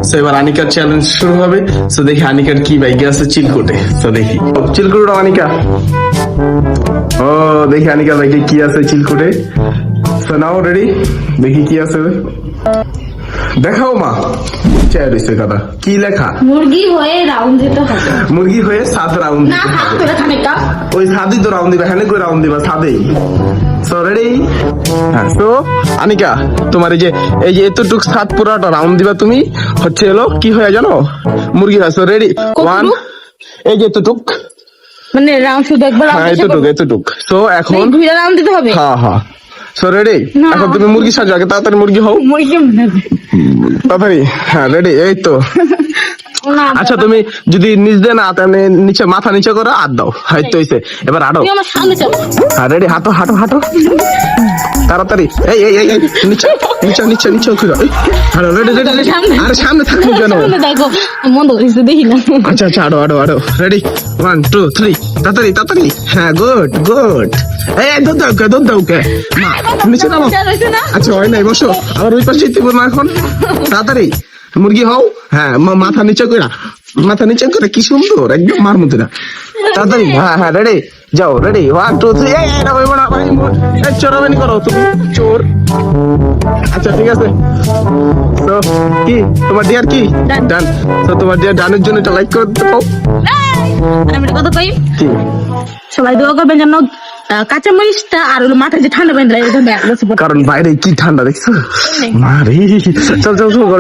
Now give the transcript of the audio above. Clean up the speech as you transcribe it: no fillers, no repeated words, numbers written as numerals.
So এবার আনিকার challenge শুরু হবে। সো দেখি আনিকার কি বাইকে আছে চিলকোটে। সো দেখি চিলকোট আনিকা। ও দেখি আনিকার বাইকে কি আছে চিলকোটে। সো নাও রেডি, দেখি কি আছে। দেখাও মা। কথা কি লেখা? মুরগি হয়ে রাউন্ড দিতে হবে। মুরগি হয়ে 7 রাউন্ড না দিতে হাত হবে। করে খানিকটা। ওই সাদই তো রাউন্ড দিবা, হ্যাঁ কই রাউন্ড দিবা সাদেই। So ready. হ্যাঁ সো আনিকা, তোমার এই যে এতটুক সাত পুরাটা রাউন্ড দিবা তুমি, হচ্ছে এলো কি হয়ে জানো? মুরগি হয়। সো রেডি, 1 এই যে এতটুক, মানে রাউন্ড শুধু একবার হ্যাঁ এতটুক। সো এখন দুইটা রাউন্ড দিতে হবে। হ্যাঁ সো রেডি। না। এখন তুমি মুরগি সাজো, আগে তাড়াতাড়ি মুরগি হও মুরগি তাড়াতাড়ি। হ্যাঁ রেডি, এই তো। না আচ্ছা তুমি যদি নিচ দিয়ে না তাহলে নিচে মাথা নিচে করো, হাত দাও, হয়তো হইছে। এবার আড়ো। তুই আমার সামনে চল। হ্যাঁ রেডি, হাঁটো তাড়াতাড়ি। এই নিচে খুলো। হাঁটো রেডি। আরে সামনে থাকবো কেন? সামনে দেখো মন্দ হইছে দেখি না। আচ্ছা আড়ো রেডি 1 2 3 তাড়াতাড়ি। হ্যাঁ গুড। এই দৌড় দাও কে মা, নিচে নামো। আচ্ছা হয় নাই, বসো। আবার ওই পাশে দিব না এখন। তাড়াতাড়ি মুরগি হও। হ্যাঁ মাথা নিচে করে কি সুন্দর একদম মার মতো না। তাড়াতাড়ি হ্যাঁ রেডি, যাও রেডি 1 2 3। এই না ভাই বড় ভাই, এই চোরাবানি করো তুমি, চোর। আচ্ছা ঠিক আছে। তো কি তোমার ডিয়ার কি ডান? তো তোমার ডিয়ার ডানের জন্য একটা লাইক করে দিতে পাও। আমি একটা কথা কই, কি? সবাই দোয়া করবেন যেন কাঁচা মরিচটা আর হলো মাথায় যে ঠান্ডা বেঁধে কারণ বাইরে কি ঠান্ডা দেখছো মারে। চল ঘরে।